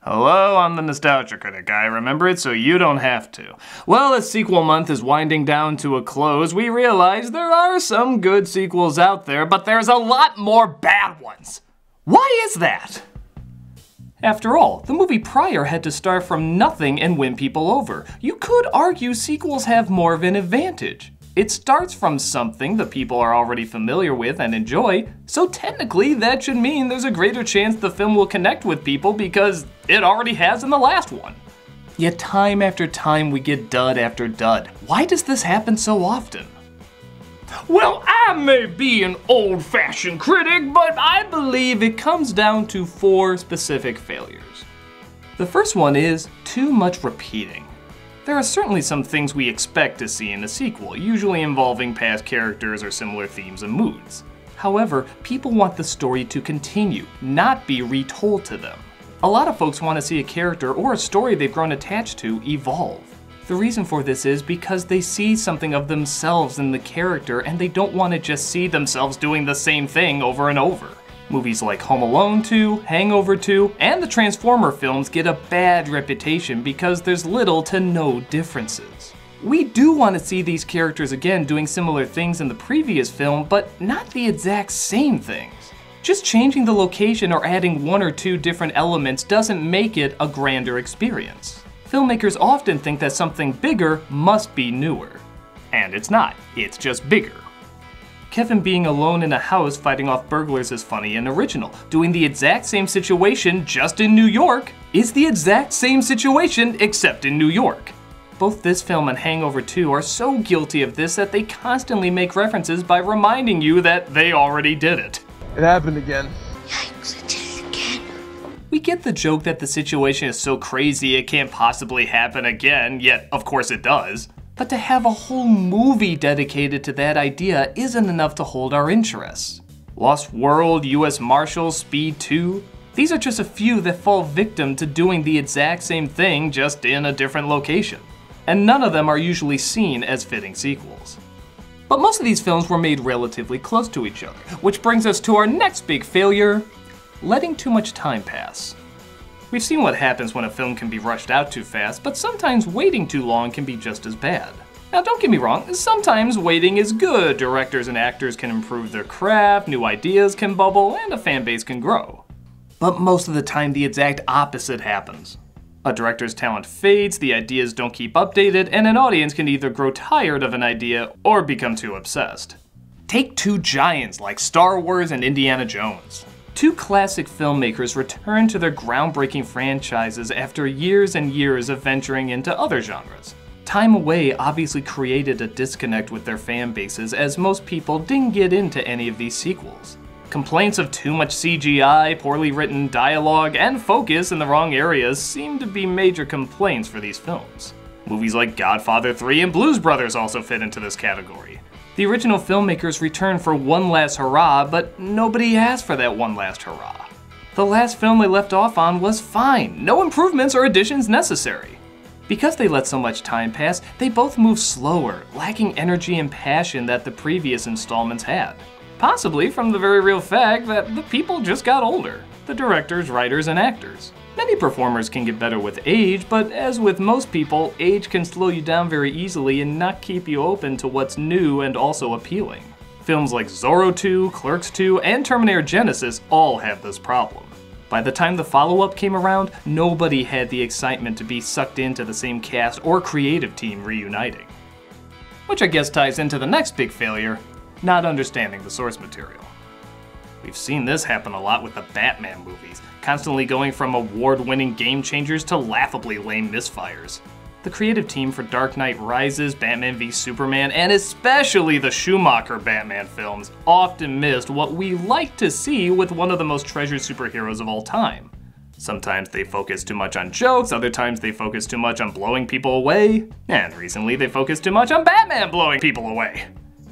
Hello, I'm the Nostalgia Critic. I remember it so you don't have to. Well, as sequel month is winding down to a close, we realize there are some good sequels out there, but there's a lot more bad ones. Why is that? After all, the movie prior had to start from nothing and win people over. You could argue sequels have more of an advantage. It starts from something that people are already familiar with and enjoy, so technically that should mean there's a greater chance the film will connect with people because it already has in the last one. Yet time after time we get dud after dud. Why does this happen so often? Well, I may be an old-fashioned critic, but I believe it comes down to 4 specific failures. The first one is too much repeating. There are certainly some things we expect to see in a sequel, usually involving past characters or similar themes and moods. However, people want the story to continue, not be retold to them. A lot of folks want to see a character or a story they've grown attached to evolve. The reason for this is because they see something of themselves in the character and they don't want to just see themselves doing the same thing over and over. Movies like Home Alone 2, Hangover 2, and the Transformer films get a bad reputation because there's little to no differences. We do want to see these characters again doing similar things in the previous film, but not the exact same things. Just changing the location or adding 1 or 2 different elements doesn't make it a grander experience. Filmmakers often think that something bigger must be newer. And it's not, it's just bigger. Kevin being alone in a house fighting off burglars is funny and original. Doing the exact same situation just in New York is the exact same situation except in New York. Both this film and Hangover 2 are so guilty of this that they constantly make references by reminding you that they already did it. It happened again. Yikes, it did again. We get the joke that the situation is so crazy it can't possibly happen again, yet of course it does. But to have a whole movie dedicated to that idea isn't enough to hold our interest. Lost World, US Marshals, Speed 2, these are just a few that fall victim to doing the exact same thing just in a different location. And none of them are usually seen as fitting sequels. But most of these films were made relatively close to each other, which brings us to our next big failure, letting too much time pass. We've seen what happens when a film can be rushed out too fast, but sometimes waiting too long can be just as bad. Now don't get me wrong, sometimes waiting is good. Directors and actors can improve their craft, new ideas can bubble, and a fan base can grow. But most of the time the exact opposite happens. A director's talent fades, the ideas don't keep updated, and an audience can either grow tired of an idea or become too obsessed. Take 2 giants like Star Wars and Indiana Jones. 2 classic filmmakers return to their groundbreaking franchises after years and years of venturing into other genres. Time away obviously created a disconnect with their fan bases, as most people didn't get into any of these sequels. Complaints of too much CGI, poorly written dialogue, and focus in the wrong areas seem to be major complaints for these films. Movies like Godfather 3 and Blues Brothers also fit into this category. The original filmmakers returned for one last hurrah, but nobody asked for that one last hurrah. The last film they left off on was fine, no improvements or additions necessary. Because they let so much time pass, they both move slower, lacking energy and passion that the previous installments had. Possibly from the very real fact that the people just got older, the directors, writers, and actors. Many performers can get better with age, but as with most people, age can slow you down very easily and not keep you open to what's new and also appealing. Films like Zorro 2, Clerks 2, and Terminator Genisys all have this problem. By the time the follow-up came around, nobody had the excitement to be sucked into the same cast or creative team reuniting. Which I guess ties into the next big failure, not understanding the source material. We've seen this happen a lot with the Batman movies, constantly going from award-winning game changers to laughably lame misfires. The creative team for Dark Knight Rises, Batman v Superman, and especially the Schumacher Batman films often missed what we like to see with one of the most treasured superheroes of all time. Sometimes they focus too much on jokes, other times they focus too much on blowing people away, and recently they focused too much on Batman blowing people away.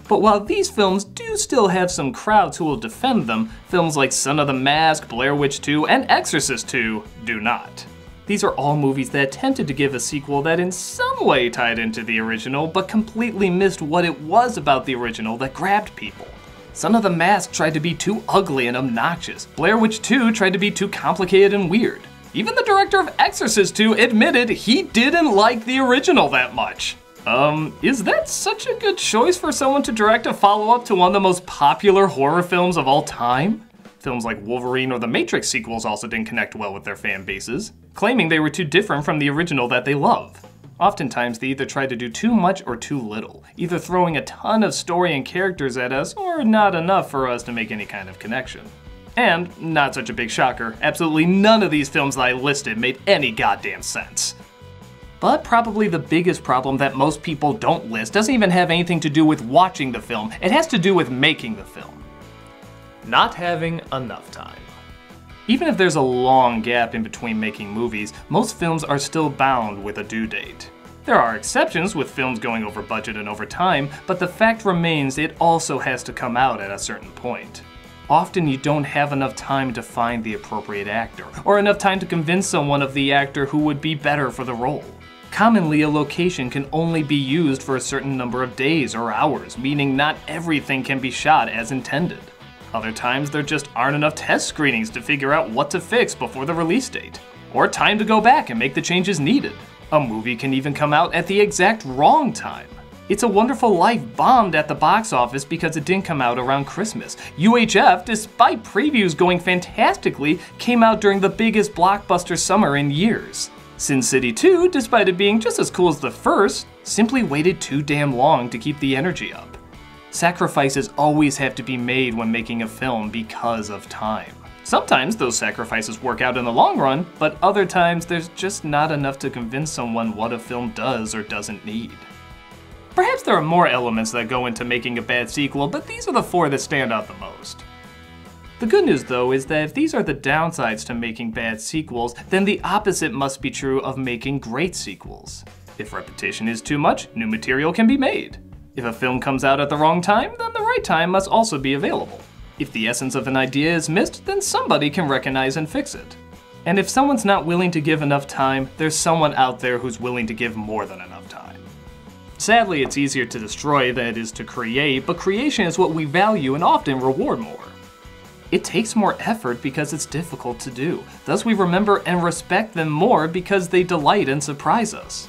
But while these films do still have some crowds who will defend them, films like Son of the Mask, Blair Witch 2, and Exorcist 2 do not. These are all movies that attempted to give a sequel that in some way tied into the original, but completely missed what it was about the original that grabbed people. Son of the Mask tried to be too ugly and obnoxious. Blair Witch 2 tried to be too complicated and weird. Even the director of Exorcist 2 admitted he didn't like the original that much. Is that such a good choice for someone to direct a follow-up to one of the most popular horror films of all time? Films like Wolverine or the Matrix sequels also didn't connect well with their fan bases, claiming they were too different from the original that they love. Oftentimes, they either try to do too much or too little, either throwing a ton of story and characters at us, or not enough for us to make any kind of connection. And, not such a big shocker, absolutely none of these films that I listed made any goddamn sense. But probably the biggest problem that most people don't list doesn't even have anything to do with watching the film, it has to do with making the film. Not having enough time. Even if there's a long gap in between making movies, most films are still bound with a due date. There are exceptions with films going over budget and over time, but the fact remains it also has to come out at a certain point. Often you don't have enough time to find the appropriate actor, or enough time to convince someone of the actor who would be better for the role. Commonly, a location can only be used for a certain number of days or hours, meaning not everything can be shot as intended. Other times, there just aren't enough test screenings to figure out what to fix before the release date, or time to go back and make the changes needed. A movie can even come out at the exact wrong time. It's a Wonderful Life bombed at the box office because it didn't come out around Christmas. UHF, despite previews going fantastically, came out during the biggest blockbuster summer in years. Sin City 2, despite it being just as cool as the first, simply waited too damn long to keep the energy up. Sacrifices always have to be made when making a film because of time. Sometimes those sacrifices work out in the long run, but other times there's just not enough to convince someone what a film does or doesn't need. Perhaps there are more elements that go into making a bad sequel, but these are the four that stand out the most. The good news though is that if these are the downsides to making bad sequels, then the opposite must be true of making great sequels. If repetition is too much, new material can be made. If a film comes out at the wrong time, then the right time must also be available. If the essence of an idea is missed, then somebody can recognize and fix it. And if someone's not willing to give enough time, there's someone out there who's willing to give more than enough time. Sadly, it's easier to destroy than it is to create, but creation is what we value and often reward more. It takes more effort because it's difficult to do. Thus we remember and respect them more because they delight and surprise us.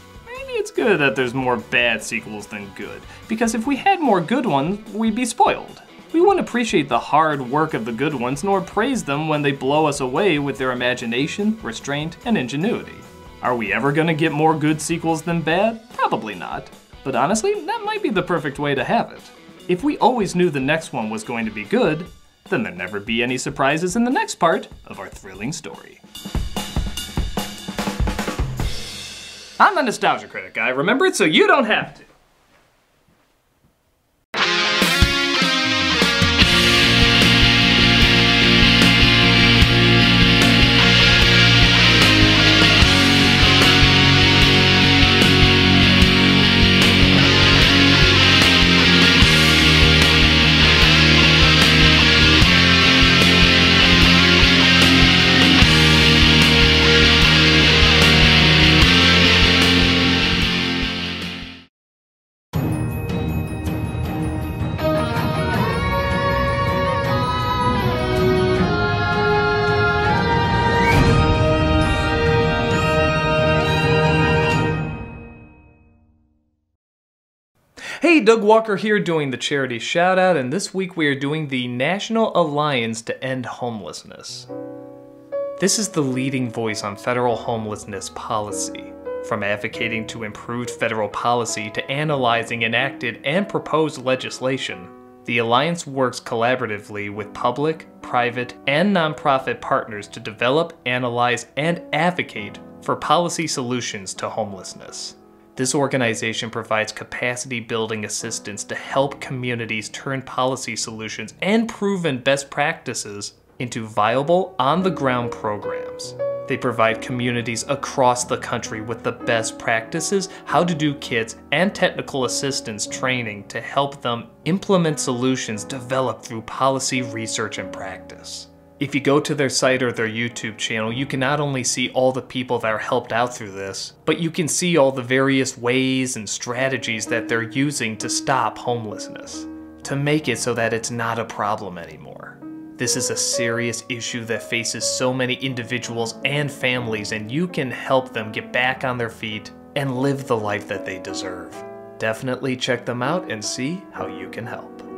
It's good that there's more bad sequels than good, because if we had more good ones, we'd be spoiled. We wouldn't appreciate the hard work of the good ones, nor praise them when they blow us away with their imagination, restraint, and ingenuity. Are we ever gonna get more good sequels than bad? Probably not. But honestly, that might be the perfect way to have it. If we always knew the next one was going to be good, then there'd never be any surprises in the next part of our thrilling story. I'm the Nostalgia Critic, I remember it so you don't have to. Hey, Doug Walker here doing the charity shoutout, and this week we are doing the National Alliance to End Homelessness. This is the leading voice on federal homelessness policy, from advocating to improved federal policy to analyzing enacted and proposed legislation. The Alliance works collaboratively with public, private, and nonprofit partners to develop, analyze, and advocate for policy solutions to homelessness. This organization provides capacity-building assistance to help communities turn policy solutions and proven best practices into viable, on-the-ground programs. They provide communities across the country with the best practices, how-to-do kits, and technical assistance training to help them implement solutions developed through policy research and practice. If you go to their site or their YouTube channel, you can not only see all the people that are helped out through this, but you can see all the various ways and strategies that they're using to stop homelessness. to make it so that it's not a problem anymore. This is a serious issue that faces so many individuals and families, and you can help them get back on their feet and live the life that they deserve. Definitely check them out and see how you can help.